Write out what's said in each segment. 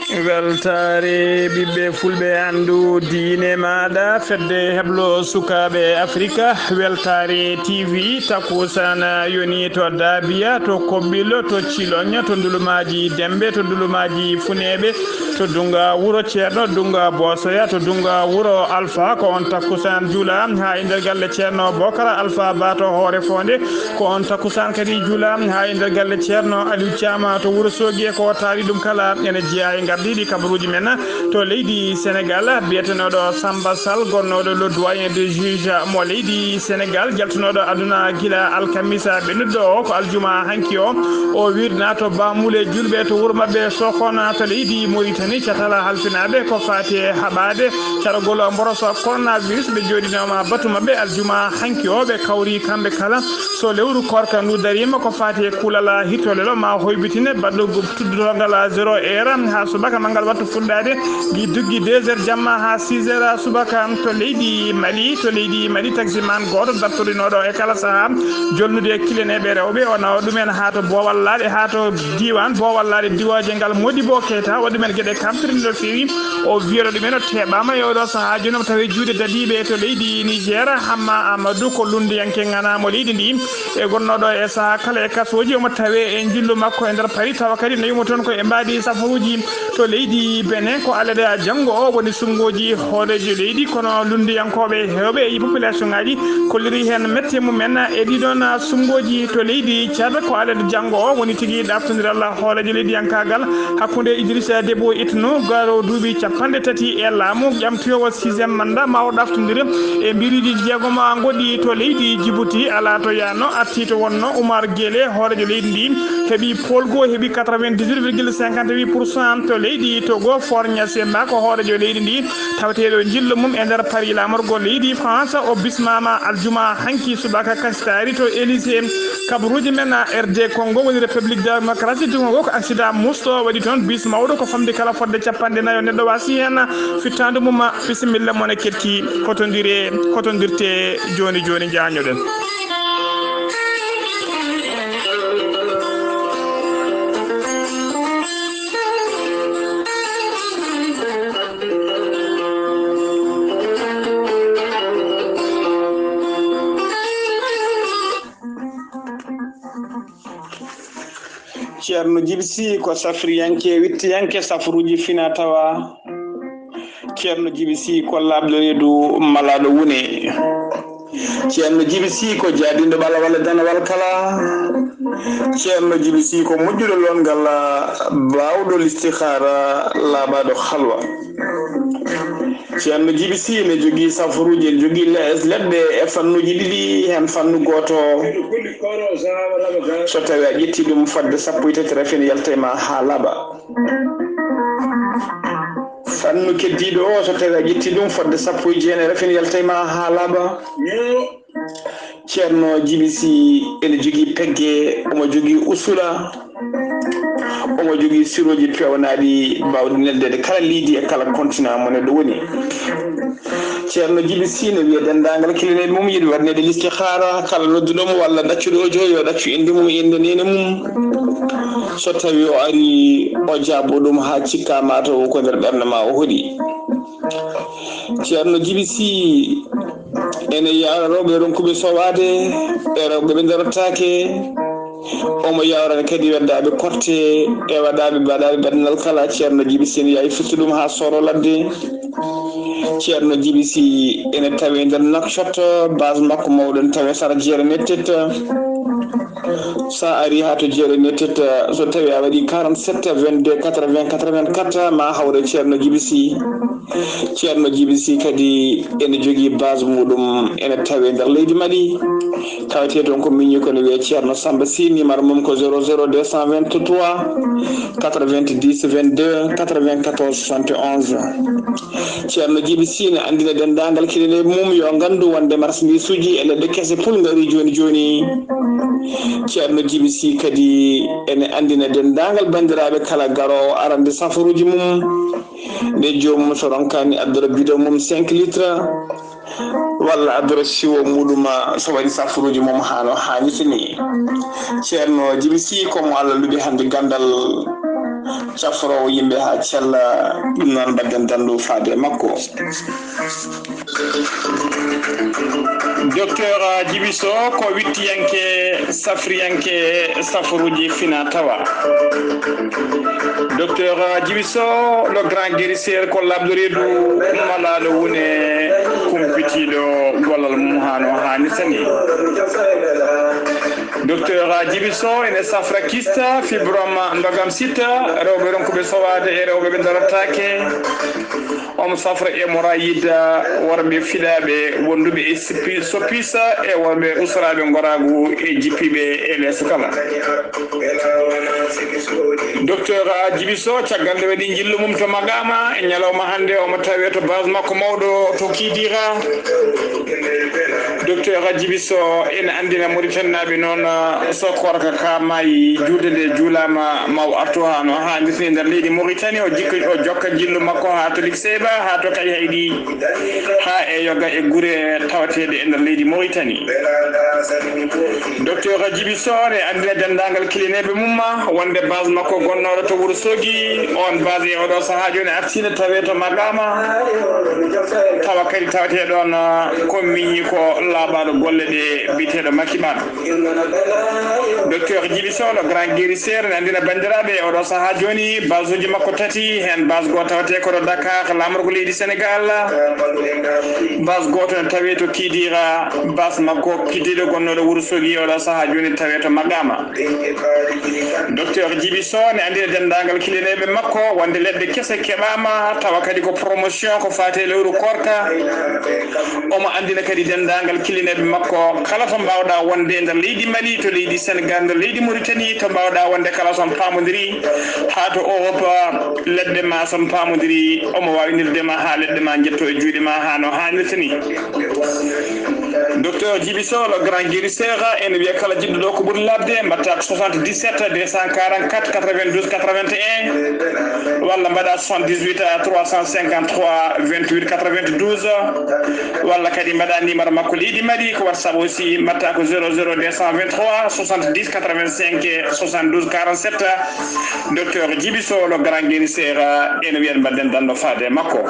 weltare ɓiɓɓe fulɓe andu diine maɗa fedde heblo sukaɓe africa weltare tv takusana yoni to dabiya to kobɓillo to cilogna to ndulumaji dembe to ndulumaji funeɓe to dunga wuuro ceerno dunga bosoya to dunga wuuro alpha ko on takusan juula ha e nder galle ceerno bocara alpha bato hoore fonde ko on takusan kadi juula ha e nder galle ceerno aliou thiama to wuuro sogui ko taari ɗum kala ene jeeya e gardiɗi kabaruji men to leydi sénégal biyetenoɗo samba sall gonnoɗo le doyen de juge mo leydi sénégal jaltunoɗo aduna guila alkamisa ɓennuɗo o ko aljuma hanki o wirna to bamule julɓe to wuuro mabɓe sokona to leydi mauritanie catala halfinaɓe ko fati haɓade caragol mboroso coronavirus ɓe joɗinoma batu mabɓe aljuma hanki o ɓe kawri kamɓe kala so lewru korka ndu darima ko fati kulala hittolelo ma hoybitine baɗɗo tuddogal 0 heure ha subaka mangal wattu fuɗɗade gi duggi 2 heures jamma ha 6 heures subaka to leydi mali taximan goto dartorinoɗo e kala saaha jolnude kileneɓe rewɓe o nawa ɗumen ha to bowallaɗe ha to diwan bowallaɗe diwaje ngal Modibo Keita waɗi ɗumen gueɗe kamtirɗe no fewi o wiyaɗo ɗumen o teɓama e oɗo saaha joni omo tawi juuɗe dadiɓe to leydi Niger Hamma Amadou ko lundiyanke ganamo leydi ndi e gonnoɗo e saaha kala e kasoji omo tawe e jillu makko e nder Paris tawa kadi no yimo toon ko e mbaɗi safaruji to leydi Benin ko alade a janggo o woni sungoji hooreji leydi kono lundiyankoɓe hewɓe e population ngaji kolliri hen mette mumen e ɗiɗon sungoji to leydi Tchad ko alade janggo o woni tigui ɗaftodiral hooreji leydiyankagal hakkude Idrissa Débo Itno garo duuɓi 30 e laamu ƴamtoyowo 6e mandat ma o ɗaftodira e mbiriji jeegom goɗɗi to leydi Djibouti ala to yanno arti to wonno Oumar Guélé hoorejo leydi ndi heeɓi polgo heeɓi 98,58% to leydi Togo Fornia Semba ko hoorejo leydi ndi tawateɗo jillo mum e nder Paris lamorgo leydi France o bismama aljuma hanki subaka kastari to Élysée kabaruji men RD Congo woni République démocratique du Congo ko accident musto waɗi toon bis mawɗo ko famde kala fodde 40 neɗɗo wasi hen fittande mum bisimilla mone ketti hotodirte joni jañoɗen ceerno Djiby Sy ko safriyanke wittiyanke safruji fina tawa ceerno Djiby Sy ko labɗo reedu malaɗo wune ceerno Djiby Sy ko jaadindo ɓala walla danawal kala ceerno Djiby Sy ko moƴƴuɗo longal bawɗo listihara laaɓaɗo halwa ceerno Djiby Sy ne jogui safaruji en jogui leɗɗe e fannuji ɗiɗi hen fannu goto so tawi a ƴetti ɗum fodde 13 rafine yaltema ha laaɓa fannu keddiɗo o so tawi a ƴetti ɗum fodde 19 rafine yaltema ha laaɓa ceerno Djiby Sy ene jogui pegge omo jogui usula omo jogui siroji pewnaɗi bawɗi neldede kala liidi e kala continent mo neɗɗo woni ceerno Djiby Sy ne wiya dendagal kileneɓe mum yiɗi waɗnede listihara kala nodduɗomo walla ɗaccuɗo o joyi yo ɗaccu inde mum inde nene mum so tawi o ari o jaabo ɗum ha cikka mataw ko nder ɓerde ma o hoɗi ceerno Djiby Sy ene yawra rewɓe ronkuɓe sowade e rewɓe ɓe darotake omo yawrane kadi weddaɓe korte e waɗaɓe mbaɗaɓe badnal kala ceerno Djiby Sy ne yawi firti ɗum ha soro ladde ceerno Djiby Sy ene tawe nder Nouakchott base makko mawɗo ne tawe sara jeere nettet sa ari ha to jeere nettet so tawi a waɗi 47 22 80 84 ma hawre ceerno Djiby Sy ceerno Djiby Sy kadi ene jogui base muɗum ene tawe nder leydi Mali tawete toon ko miñi kono wiye ceerno Samba Sy numéro mum ko 00223 90 22 94 71 ceerno Djiby Sy ne andina dendagal kiɗene mum yo gandu wonde marchandise uji e leɗɗe kese pul gari joni ceerno Djiby Sy kadi ene andina dendagal bandiraɓe kala garowo arande safaruji mum nde jomum so ronkani addora bidon mum 5 litres walla addora siwo muɗum so waɗi safaruji mum hano hanniti ni ceerno Djiby Sy komo Allah luɓi hande gandal safro yimbe ha cella dum non badden dandu faade makko docteur Djibiso ko wittiyanke safriyanke safuruji fina tawa docteur Djibiso le grand guérisseur ko labdoredu malado wone kumpitido golal muhano hani sani docteur Djibiso ene safrakista fibroma ndogam sita rewbe ronko be sowade e rewbe be daratake om safra e morayida warbe fidabe wondube e sopisa e warbe usrabe ngoragu e jipibe e les kala docteur Djibiso cagande wadi jillu mum to magama e nyalawma hande o matawe to base makko mawdo to kidira docteur Djibiso en andina Mauritanie non so korka ka mai juude julama maw artu hano ha ndisni der leydi Mauritanie o jikko o jokka jillu makko ha to likseba ha to kay haydi ha e yoga e gure tawtede e der leydi Mauritanie docteur Djibiso ne andina dendangal kilinebe mumma wonde base makko gonnodo to wuro sogi on base o do saha joni artine tawe to magama tawa kadi tawte don ko minni ko labado golle de bitedo makiban docteur Djibiso le grand guérisseur nandina bandirabe o do saha joni bazuji makko tati hen base go tawte ko do Dakar lamorgo leydi Sénégal base goto tawe to kidira base makko kidido gonnodo wuro sogi o do saha joni tawe to magama docteur Djibiso ne andina dendangal kilinebe makko wonde ledde kesse kebama tawa kadi ko promotion ko fate lewru korka o mo andina kadi dendangal kilinebe makko kala to bawda wonde der leydi Mali to leydi Sénégal der leydi Mauritanie to bawda wonde kala son pamodiri ha to Europe ledde ma son pamodiri o mo wawinirde ma ha ledde ma jetto e juude ma ha no hanirtani docteur Djibiso le grand guérisseur en wiya kala jiddo do ko buri labde mbatta 77 244 92 81 walla mbada 78 353 28 92 walla kadi mbada numéro makko leydi Mali ko WhatsApp aussi mbatta ko 00 223 70 85 72 47 docteur Djibiso le grand guérisseur en wiya mbadden dando faade makko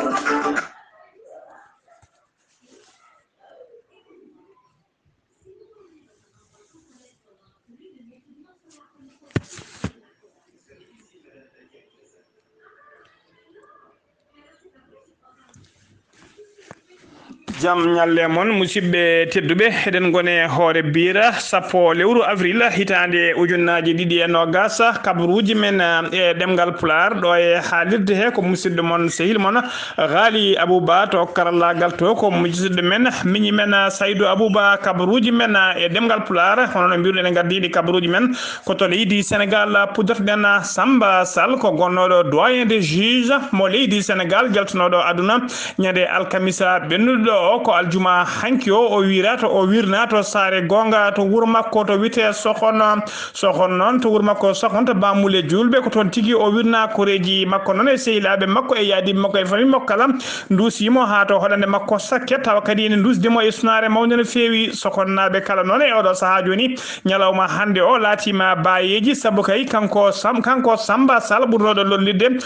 jam nyalle mon musibbe teddube eden gone hoore bira sappo lewru avril hitande ujunnaaji didi e nogasa kabruuji men e demgal pular do e haalirde he ko musiddo mon sehil mon ghali abouba to karallagal to ko musiddo men miñi men saydou abouba kabruuji men e demgal pular hono no biirde ngardidi kabruuji men ko to leydi Sénégal pudorten Samba Sall ko gonnodo doyen des juges mo leydi Sénégal jaltunodo aduna nyande alkamisa bennudo ko aljuma hanki o wirata o wirnato sare gonga to wuro makko to wite sokhon non to wuro makko sokhon to bamule julbe ko ton tigi o wirna koreji makko non e sehilabe makko e yadi makko e fami makko kala ndusimo ha to hodande makko sakke taw kadi en ndusdimo e sunare mawde no fewi sokhonnabe kala non e odo saha joni nyalawma hande o latima bayeji sabu kay kanko Samba Sall burnodo lollide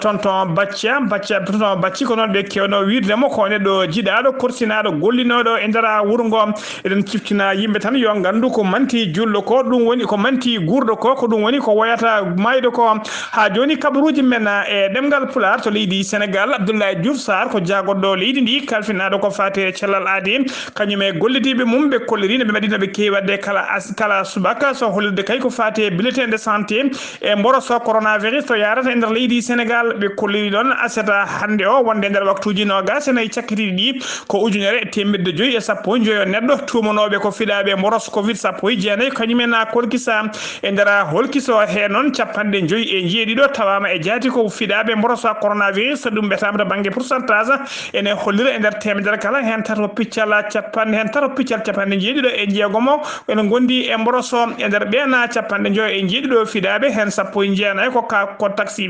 tonton bacci ko non be kewno wirde mo ko neddo jidado korsinaado gollinodo e ndara wurgo eden ciftina yimbe tan yo gandu ko manti jullo ko dum woni ko manti gurdo ko dum woni ko wayata maydo ko ha joni kabruuji men e demgal pular to leydi Sénégal Abdoulaye Diouf Sarr ko jagoddo leydi ndi kalfinado ko fate cellal aadi kanyume gollidibe mum be kollirina be madina be kewade kala subaka so holde kay ko fate bulletin de santé e mboroso coronavirus to yarata e nder leydi Sénégal be kolliri don aseta hande o wonde nder waktuji no gasena e cakkiti di ko ujunere temedde joyi e sappo joyo neddo tumanobe ko fidabe moros covid sappo jeenay kanyumena kolkisa e ndara holkiso he non cappande joyi e jeedi do tawama e jaati ko fidabe moros coronavirus dum betama bangi pourcentage ene hollira e nder temedere kala hen tato piccala cappande hen tato piccal cappande jeedi do e jeegomo en gondi e mboroso e nder bena cappande joyo e jeedi do fidabe hen sappo jeenay ko taxi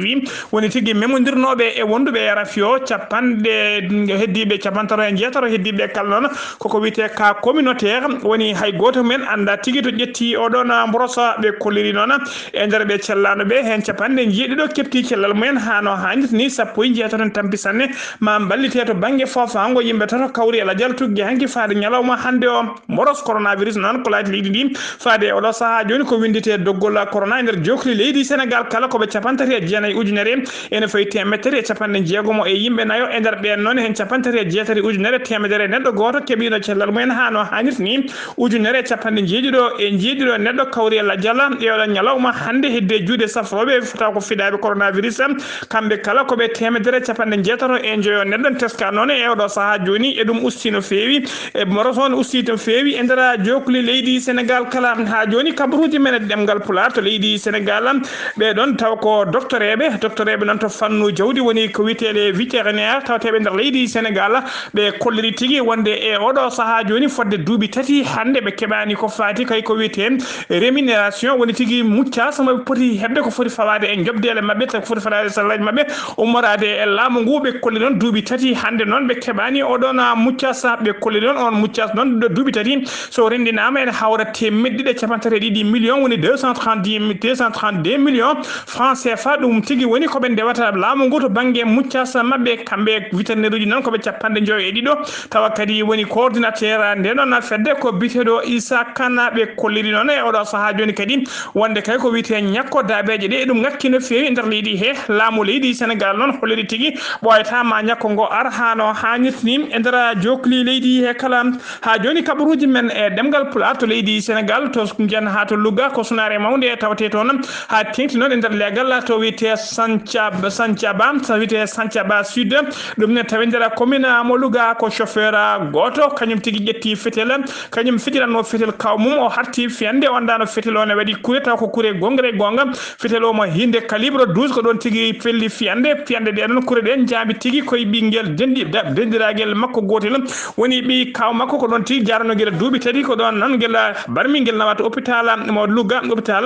woni tigi memondirnobe e wondube rafio cappande heddibe capantaro en jeeta jetoro heddiɓe kala noon koko wiyete ka communautaire woni hay goto men anda tigi to ƴetti oɗon brosa ɓe kolliri noon e nder ɓe cellano ɓe hen capanɗe jeeɗiɗo kepti cellal mumen hano hannirta ni 17 tampi sanne ma ballite to banggue fofango yimɓe toto kawri ala dial tuggue hanki faade ñalawma hande o moros coronavirus noon ko laati leydi ndi faade oɗo saaha joni ko windite doggol corona e nder jokli leydi Sénégal kala koɓe capantati e jeenayyi ujunere ene fayi temedere e capanɗe jeegomo e yimɓe nayo e nder ɓen noon hen capantati e jeetati ujunere temedere neɗɗo goto keeɓino cellal mumen hano hannirta ni ujunere e capanɗe jeeɗiɗo neɗɗo kawri e ladial e oɗo ñalawma hande hedde juuɗe safroɓe fota ko fiɗaɓe coronavirus kamɓe kala koɓe temedere capanɗe jeetato e joyo neɗɗon teska noon e oɗo saaha joni e ɗum usti no feewi e moros on usti no feewi e nder jokli leydi Sénégal kala ha joni kabaruji men e ɗemgal pular to leydi Sénégal ɓeɗon taw ko doctoreɓe noon to fannu jawdi woni ko witeɗe vétérinaire tawteɓe nder leydi Sénégal ɓe kolliri tigui wonde e oɗo saaha joni fodde duuɓi tati hande ɓe keɓani ko fati kay ko wiyete rémunération woni tigui muccas moɓe poti hebde ko foti fawade e jobdele mabɓe ko foti fawade sallaji mabɓe ummorade e laamu ngu ɓe kolli noon duuɓi tati hande noon ɓe keɓani oɗon muccas ɓe kolli noon on muccas noon ɗo duuɓi tati so rendinama ene hawra temedde capantati e ɗiɗi millions woni 232 millions francs CFA ɗum tigui woni koɓe ndewata laamu ngu to banggue muccas mabɓe kamɓe vétérinaire uji noon koɓe capanɗe joyo e ɗiɗo tawa kadi woni coordinateur nde noon fedde ko biteɗo Issa Kane ɓe kolliri noon e oɗo saaha joni kadi wonde kay ko wiyete ñakko dabeje ɗe ɗum ngakki no fewi e nder leydi he laamu leydi Sénégal noon holliri tigui ɓoyata ma ñakko ngo ar hano hannirtini e nder jokli leydi he kala ha joni kabaruji men e ɗemgal pular to leydi Sénégal to jen ha to Louga ko sunare mawde tawte toon ha tengti noon e nder legal to wiyete Santhiaba Sud ɗum ne tawi nder commune mo Louga ko chauffeur goto kañum tigui ƴetti fetel kañum fijiranno fetel kawmum o harti fiyande on dano fetel o ne waɗi kure taw ko kure gongre gonga fetel o mo hinde calibre 12 ko ɗon tigui felli fiyande ɗe noon kure ɗen jaabi tigui koye ɓinguel dendiragel makko gotel woni ɓi kaw makko ko ɗon tigui jarano guel duuɓi tati ko ɗon noon guel barmi guel nawata hôpital mo Louga hôpital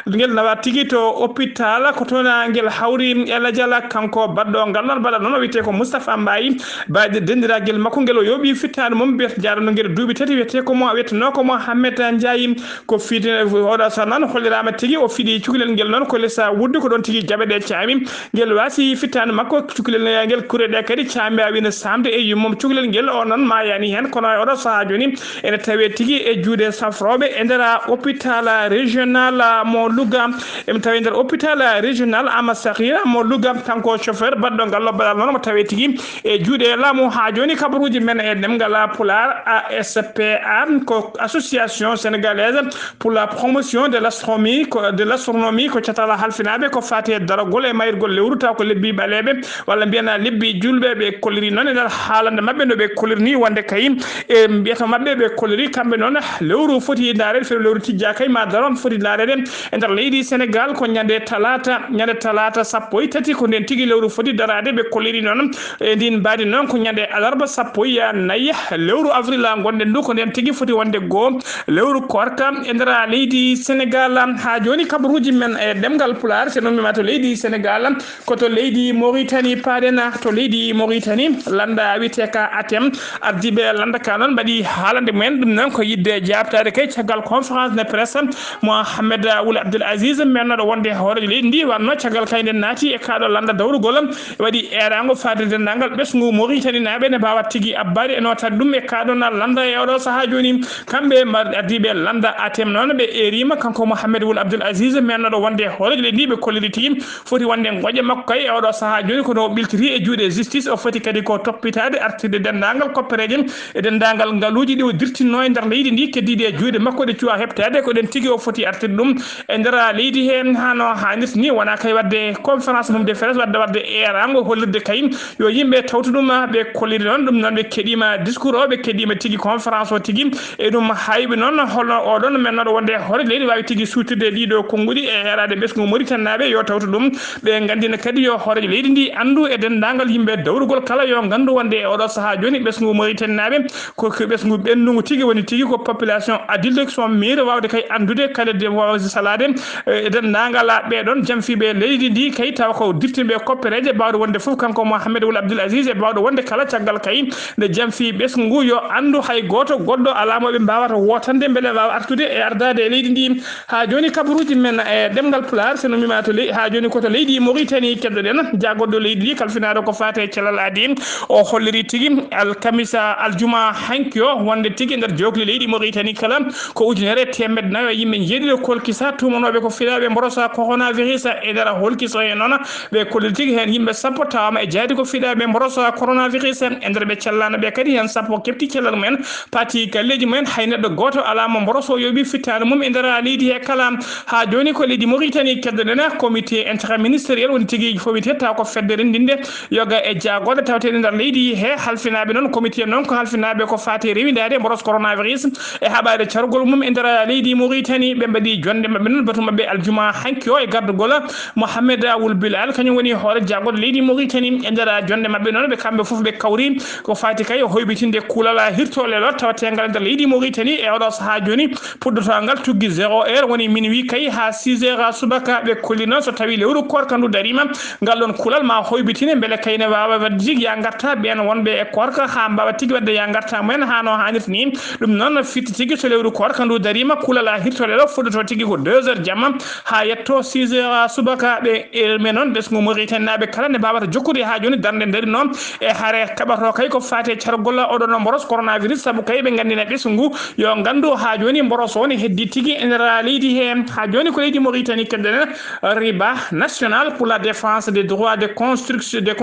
guel nawa tigui to hôpital ko toon guel hawri ela diala kanko badɗo ngal noon baɗa noon o wiyete ko Moustapha Mbaye baɗe dendiragel makko guel o yooɓi fittade mum biyata jarano guel duuɓi tati wiyete ko mo wiyeteno ko Mohamed Ndiaye ko fiide oɗo sa noon hollirama tigui o fiiɗi cukalel guel noon ko lesa wudde ko ɗon tigui jaɓe ɗe caami guel wasi fittade makko cukalel guel kure ɗe kadi caami awino samde e yummum cukalel guel o noon ma yani hen kono oɗo saaha joni ene tawe tigui e juuɗe safroɓe e nder hôpital régional mo Louga emi tawi nder hôpital régional Amadou Sakhir mo Louga kanko chauffeur badɗo ngal lobbal noon mo tawe tigui e juuɗe laamu ha joni kabaruji men e ɗemgal pular ASPA ko association sénégalaise pour la promotion de l'astronomie ko catala halfinaɓe ko fati e darogol e mayirgol lewru taw ko lebbi ɓaleɓe walla mbiyana lebbi julɓe ɓe kolliri noon e nder haalande mabɓe no ɓe kolliri ni wonde kay e mbiyata mabɓe ɓe kolliri kamɓe noon lewru foti darede feere lewru tijja kay ma daron foti darede e nder leydi Sénégal ko ñande talata sappo e tati ko nden tigui lewru foti darade ɓe kolliri noon e ndin mbaadi noon ko ñande alarba sappo ya nayyi lewru avril gonɗen ndu ko nden tigui foti wonde goo lewru korka e nder leydi Sénégal ha joni kabaruji men e ɗemgal pular so noon mima to leydi Sénégal koto leydi Mauritanie paɗena to leydi Mauritanie landa witeka ATEM ardiɓe landa ka noon mbaɗi haalande mumen ɗum noon ko yidde jabtade kay caggal conférence de presse Mohamed Ould Abdoul Aziz mennoɗo wonde hoorejo leydi ndi wanno caggal kay nden naati e kaɗo landa dawrugol waɗi erago fade dendagal ɓesgu Mauritanie naɓe ne mbawa tigui abbade e notade ɗum e kaɗo na landa e oɗo saaha joni kamɓe ardiɓe landa ATEM noon ɓe erima kanko Mohamed Ould Abdoul Aziz mennoɗo wonde hoorejo leydi ndi ɓe kolliri tigui foti wonde goƴe makko kay e oɗo saaha joni kono ɓiltiri e juuɗe justice o foti kadi ko toppitade artirde dendagal koppereje e dendagal ngaluji ɗi o dirtinno e nder leydi ndi keddiɗe e juuɗe makko ɗe cuwa heɓtade ko ɗen tigui o foti artirde ɗum e nder leydi he hano hannirta ni wona kay wadde conférence mum de presse wadde erago hollirde kay yo yimɓe tawta ɗum ɓe kolliri noon ɗum noon ɓe keɗima discours o ɓe keɗima tigui conférence o tigui e ɗum hayɓe noon holno oɗon mennoɗo wonde hoore leydi wawi tigui sutirde ɗiɗo konguɗi e heerade ɓesgu Mauritanie naɓe yo tawta ɗum ɓe gandina kadi yo hoorejo leydi ndi andu e dendagal yimɓe dawrugol kala yo gandu wonde e oɗo saaha joni ɓesgu Mauritanie naɓe ko ɓesgu ɓennugu tigui woni tigui ko population adulte son miire wawde kay andude kala de wawde salade e dendagal ɓeɗon jamfiɓe leydi ndi kay taw ko dirtiɓe koppereje bawɗo wonde foof kanko Mohamed Ould Abdoul Aziz e bawɗo wonde kala caggal kay nde jamfi ɓesgu yo andu hay goto goɗɗo alamoɓe mbawata wotande beele wawa artude e ardade e leydi ndi ha joni kabaruji men e demgal pular sono mima to ha joni koto leydi Mauritanie keddoɗen jagoɗɗo leydi ndi kalfinaɗo ko fate calal adi o holliri tigui alkamisa aljuma hankyo wonde tigui nder jokli leydi Mauritanie kala ko ujunere temedde nayo yimɓe jeeɗiɗo kolkisa tumanoɓe ko filaɓe mborosa coronavirus e nder holkiso e noon ɓe kolliri tigui hen yimɓe sappo tawama e jaadi ko filaɓe mborosa coronavirus e nder ɓe cellano ɓe kadi hen sappo kefti cellal mumen pati galleji mumen hay neɗɗo goto alamo mboroso yoɓi fittade mum e nder leydi he kala ha joni ko leydi Mauritanie keddoɗen comité interministériel woni tigui fomité taw ko fedde rendinde yoga e jaagoɗe tawteɗe nder leydi he halfinaɓe noon comité noon ko halfinaɓe ko fati rewidade mboros coronavirus e haɓade cargol mum e nder leydi Mauritanie ɓe mbaɗi jonde mabɓe noon batu mabɓe aljuma hanki o e gardugol Mohamed Awul Bilal kañum woni hoore jaagoɗo leydi Mauritanie e nder jonde mabɓe noon ɓe kamɓe foof ɓe kawri ko fati kay hoybitinde kuulala hirtole lo tawatengal nder leydi Mauritanie e oɗo saaha joni puɗɗotogal tuggi 0 heure woni minuit kay ha 6 heures subaka ɓe kolli noon so tawi lewru korka ndu darima ngal ɗon kuulal ma hoybitine beele kayne wawa wadde tigui ya garta ɓen wonɓe e korka ha mbawa tigui wadde ya garta mumen ha no hannirta ni ɗum noon fitti tigui so lewru korka ndu darima kuulala hirtole ɗo fuɗɗoto tigui ko 2 heures jamma ha yetto 6 heures subaka ɓe elme noon ɓesgu Mauritanie naɓe kala ne mbawata jokkude ha joni darde dari noon e haare kaɓato kay ko fate cargol oɗon mboros coronavirus saabu kay ɓe gandina ɓesgu yo gandu ha joni mboros woni heddi tigui e nder leydi he ha joni ko leydi Mauritanie kedden riba national pour la défense des droits de construction des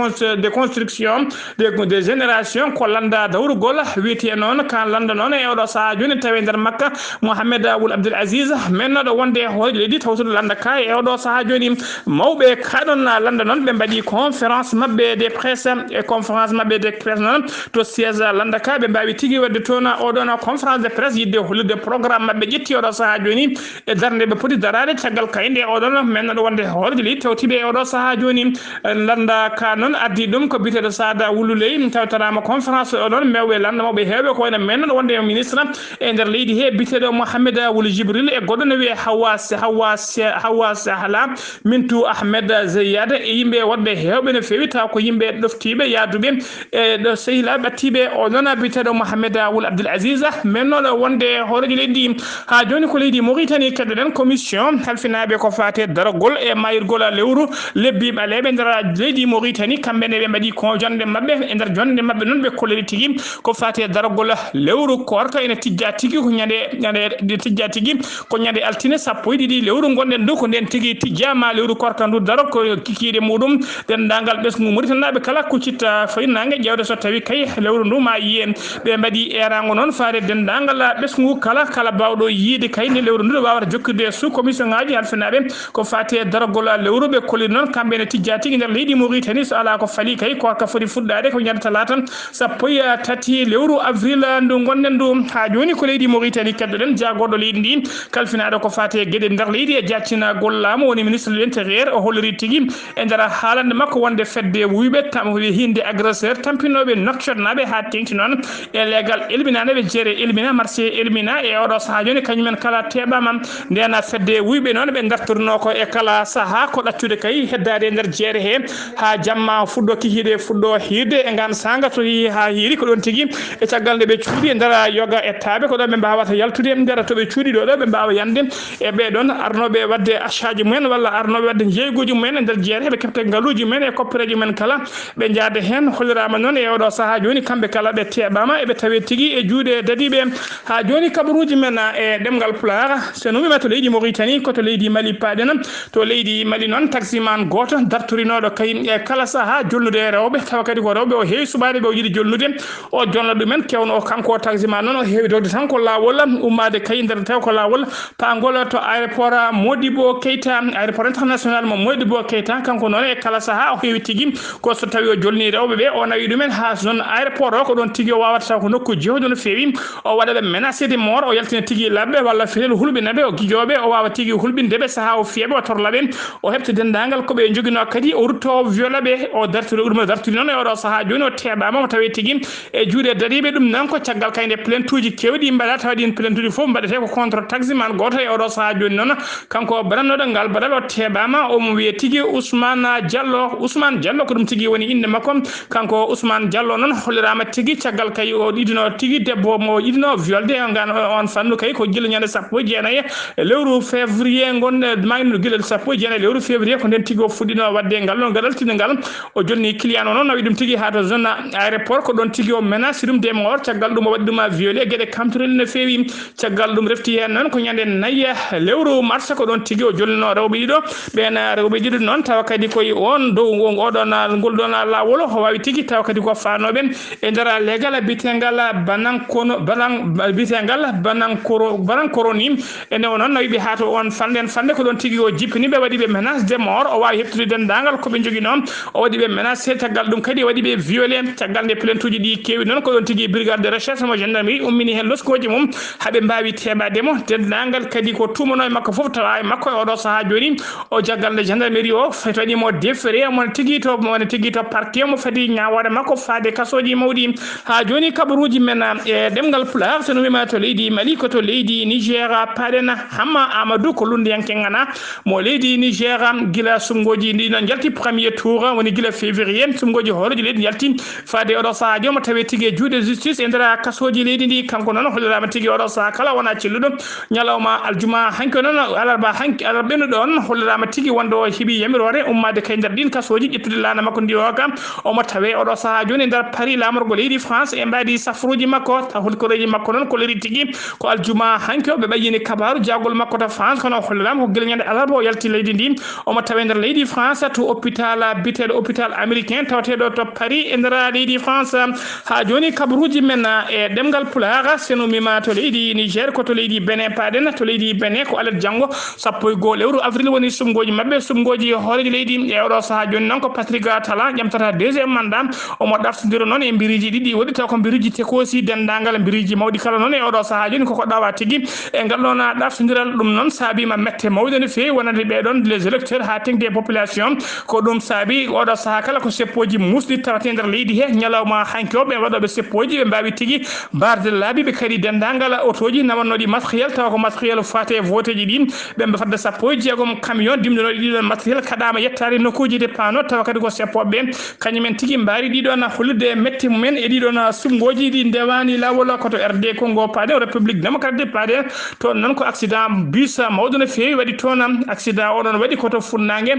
générations ko landa dawrugol wiyete noon kan landa noon e oɗo saaha joni tawi nder makka Mohamed Awul Abdul Aziz mennoɗo wonde hoore leydi tawtude landa ka e oɗo saaha joni mawɓe kaɗon landa noon ɓe mbaɗi conférence mabɓe de presse e conférence mabɓe de presse noon to siège landa ka ɓe mbawi tigui wadde toon oɗon conférence de presse yidde hollude programme mabɓe ƴetti oɗo saaha joni e darde ɓe poti darade caggal kayde oɗon mennoɗo wonde hoore leydi tawtiɓe e oɗo saaha joni landa ka noon addi ɗum ko biteɗo Sada Wululey tawtanama conférence oɗon mewɓe landa mawɓe hewɓe ko wayno mennoɗo wonde ministre e nder leydi he biteɗo Mohamed Awul Jibril e goɗɗo no wiye Hawa Sahala Mintou Ahmed Zeyad e yimɓe wonɓe hewɓe no fewi taw ko yimɓe ɗoftiɓe yaaduɓe e ɗo sehila ɓattiɓe o noon biteɗo Mohamed Awul Abdul Aziz mennoɗo wonde hooreji leydi ha joni ko leydi Mauritanie keddoɗen commission halfinaɓe ko fate darogol e mayirgol lewru lebbi ɓaleɓe nder leydi Mauritanie kamɓene ɓe mbaɗi ko jonde mabɓe e nder jonde mabɓe noon ɓe kolliri tigui ko fate darogol lewru korka ene tijja tigui ko ñande tijja tigui ko ñande altine 12 lewru gonɗen du ko nden tigui tijjama lewru korka ndu daro ko kikiɗe muɗum dendagal ɓesgu Mauritanie kala kuccitta fayinnague ƴewde so tawi kay lewru ndu ma yiyen ɓe mbaɗi erango noon faade dendagal ɓesgu kala bawɗo yiide kay nde lewru ndu wawata jokkude sous commission ngaji halfinaɓe ko fate darogol lewru ɓe kolliri noon kamɓe ne tijja tigui nder leydi Mauritanie so ala ko faali kay korka foti fuɗɗade ko ñande talata 13 lewru avril ndu gonɗen ndu ha joni ko leydi Mauritanie keddoɗen jagoɗo leydi ndi kalfinaɗo ko fate gueɗe nder leydi e jaccinago laamu woni ministre de l'intérieur o holliri tigui e nder haalande makko wonde fedde wuyɓe tam hinde agresseur tampinoɓe noctionnaɓe ha tengti noon e leegal elminaneɓe jeere elmina marché elmina e oɗo saaha joni kañumen kala teɓama ndena fedde wuyɓe noon ɓe dartorino ko e kala saaha ko ɗaccude kay heddade e nder jeere he ha jamma fuɗɗo kikiɗe fuɗɗo hirde e gan sanga to yi ha hiiri ko ɗon tigui e caggal nde ɓe cuuɗi e nder yoga e taaɓe ko ɗon ɓe mbawata yaltude nder to ɓe cuuɗi ɗo ɓe mbawa yande e ɓeɗon arnoɓe wadde accaji mumen walla arnoɓe wadde jeyguji mumen e nder jeere heɓe kefte ngaluji mumen e koppereji men kala ɓe jaade hen hollirama noon e oɗo saaha joni kamɓe kala ɓe teɓama eɓe tawe tigui e juuɗe dadiɓe ha joni kabaruji men e ɗemgal Pulaar so numima to leydi Mauritanie koto leydi Mali paɗen to leydi Mali noon taximan goto dartorinoɗo kay e kala saaha jolnude rewɓe tawa kadi ko rewɓe o heewi suɓaɓe o yiiɗi jolnude o jolna ɗumen kewno o kanko taximan noon o heewi dogde tan ko lawol ummade kay nder taw ko lawol pangol to aéroport Modibo Keita aéroport international mo Modibo Keita kanko noon e kala saaha o heewi tigui ko so tawi o jolni rewɓeɓe o nawi ɗumen ha zone aéroport o ko ɗon tigui o wawata taw ko nokku jewɗo no fewi o waɗaɓe menacé de mort o yaltina tigui labɓe walla fetel hulɓinaɓe o guijoɓe o wawa tigui hulɓindeɓe saaha o fiyaɓe o torlaɓe o heɓta dendagal koɓe joguino kadi o rutto violaɓe o dartiri ɗum dartiri noon e oɗo saaha joni o teɓama o tawi tigui e juuɗe dariɓe ɗum noon ko caggal kayde plainte uji kewɗi mbaɗa tawa ɗin plainte uji foof mbaɗete ko contre taximan goto e oɗo saaha joni noon kanko baɗannoɗo ngal baɗal o teɓama omo wiye tigui Ousmane Diallo ko ɗum tigui woni inde makko kanko Ousmane Diallo non hollirama tigi caggal kay o idino tigi debbo mo idino violde ngan on fannu kay ko gila nyande sappo jeenaye lewru février gonne mayno gila sappo jeenaye lewru février ko den tigi o fudino wadde ngal non gadal tingal o jonni client non nawi dum tigi ha to zone aéroport ko don tigi o menace dum de mor caggal dum waddi dum violé gede kamtorel ne fewi caggal dum refti hen non ko nyande nayya lewru mars ko don tigi o jolno rewbe dido ben rewbe dido non taw kadi koy on do odon ngol don lawol o wawi tigi taw kadi ko faanoben e ndara legal bitengal banankono balang bitengal banankoro ni ene non nawi be hato on fande ko don tigi o jippini be wadi be menace de mort o wawi heptude dendangal ko be jogi non o wadi be menace tagal dum kadi wadi be violé tagal de plaintuji di kewi non ko don tigi brigade de recherche mo gendarmerie ummini hen loskoji mum habe mbawi tebade mo dendangal kadi ko tumono e makko fof tawa e makko o do saha joni o jaggal de gendarmerie o fetani mo defere mo tigi to parquet mo fadi nyaawade makko faade kasoji mawdi ha joni kabaruji men e demgal pulaar so no wima to leydi Mali ko to leydi Niger padena hamma Amadou ko lundi yankengana mo leydi Niger gila sumgoji ndi no jalti premier tour woni gila février sumgoji horoji leydi jalti faade odo sa joma tawe tige juude justice e ndara kasoji leydi ndi kanko non hollirama tigi odo sa kala wona cilludo nyalawma aljuma hanko non alarba hanki alarbeno don hollirama tigi wondo hibi yamirore ummade kay ndar din kasoji ƴettude lana makko ndi o kam o mo tawe odo sa joni ndar Paris lamorgo leydi France e mbadi safruji makko ta holkoreji makko non ko leri tigi ko aljuma hanko be bayini kabaru jagol makko ta France kono hollirama ko gel nyande alarba o yalti leydi ndi o mo tawe ndar leydi France to hôpital bitel hôpital américain tawatedo to Paris e ndar leydi France ha joni kabaruji men e demgal pulaar seno mima to leydi Niger ko to leydi Benin paden to leydi Benin ko alet jango sappo e go lewru avril woni sumgoji mabbe sumgoji horeji leydi e odo saha joni non ko Patrick Talon jamtata deuxième mandat o mo daftodiro non e mbiriji didi wodi taw ko mbiriji tekosi dendangal mbiriji mawdi kala non e odo saha joni ko dawa tigi e ngallona daftodiral dum non saabi ma mette mawde ne fewi wonande be don les électeurs ha tengde population ko dum saabi odo saha kala ko seppoji musdi tawate nder leydi he nyalawma hanko be wadobe seppoji be mbawi tigi barde laabi be kadi dendangal autoji namannodi matériel taw ko matériel fate voteji din be fadde sappoji jegom camion dimdono di matériel kadama yettare nokuji de pano taw kadi ko seppobe kanyimen tigi mbari di don hulde metti mumen e di don sumgoji di ndewani lawol ko to RD Congo pade République démocratique pade to non ko accident bus mawdone fewi wadi tonam accident odon wadi ko to funnange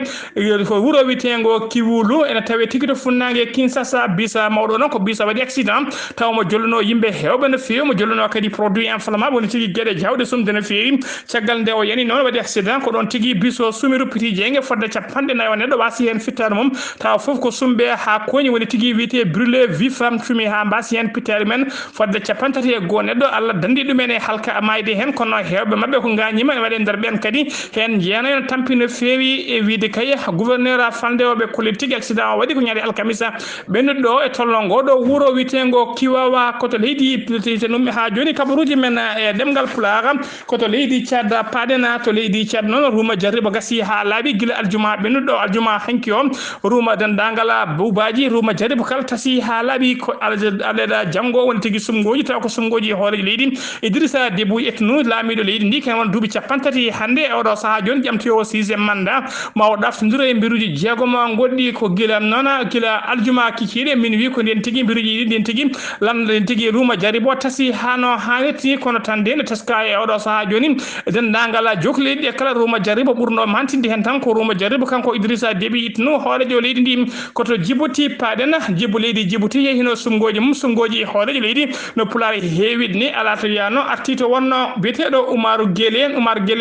ko wuro witengo kiwulu ena tawe tigi to funnange Kinshasa bus mawdo non ko bus wadi accident taw mo jolluno yimbe hewbe no fewi mo jolluno kadi produit inflammable woni tigi gede jawde sumde no fewi caggal nde o yani non wadi accident ko don tigi bus o sumiru piti jenge fodde capande nayo neddo wasi hen fittare mum taw fof ko sumbe ha koni woni tigi wite brûlé vif fumi ha mbasi hen pitare men fodde capantati e go neddo Allah dandi dum en e halka amayde hen kono hewbe mabbe ko ngañima wade nder ben kadi hen jeena tampino fewi e wiide kay gouverneur falde obe politique accident wadi ko nyaade alkamisa benno e tollongo do wuro witengo kiwawa ko to leydi num ha joni kabaruji men e demgal pulaar ko to leydi Tchad padena to leydi Tchad non ruma jarriba gasi ha laabi gila aljuma benno aljuma hanki on ruma dangala bubaji ruma jarriba kala tasi ha laabi ko aleda jango won tigi sumgoji taw ko sumgoji horeji leydi Idrissa Déby etnu laamido leydi ndi kan won dubi capantati hande e odo saha joni jamti o 6e mandat ma o daftindiro e mbiruji jeegoma goddi ko gila nona gila aljuma kikide min wi ko den tigi mbiruji den tigi lande tigi ruma jaribo tasi hano haneti kono tan den taska e odo saha joni den dangala jokleydi e kala ruma jaribo burno mantinde hen tan ko ruma jaribo kanko Idrissa Déby itnu horejo leydi ndi koto Djibouti padena jibu leydi Djibouti yehino sumgoji mum sumgoji horejo leydi no pulaar heewid ni ala to yano artito wonno betedo Umaru Gele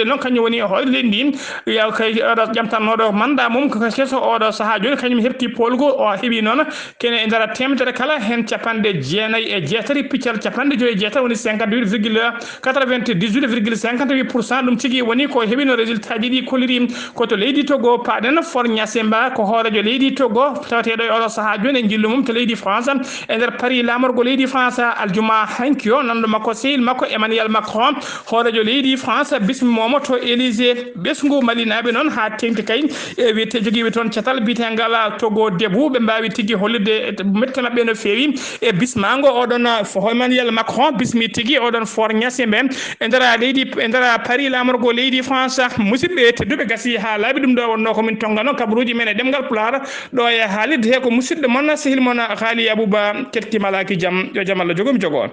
non kanyo woni horejo leydi ndi yaw kay odo jamtannodo manda mum ko keso odo saha joni kanyum herti polgo o hebi non kene ndara temtere kala hen capande jeenay e jeetari piccal capande joyi jeeta woni 58,98% dum tigi woni ko hebi no résultat di koliri ko to leydi Togo paden for nyasemba ko horejo leydi Togo tawatedo odo saha joni jillumum to leydi France e der Paris lamorgo leydi France aljuma hankio nando makko seyil makko Emmanuel Macron horejo leydi France bismi momo to Élysée besngu malinabe non ha tengti kay e wiete jogi ton catal bitengala Togo debu be mbawi tigi hollide mette mabbe no fewi e bismango odon Emmanuel Macron bismi tigi odon for nyasembe e ndara leydi e ndara Paris lamorgo leydi France musibbe teddube gasi ha labi dum do wonno ko min tongano kabruji men e demgal pulaar do e haalide he ko musidde mon sehil mon Ali Abouba kettimala ki jam yo jam Allah jogom jogon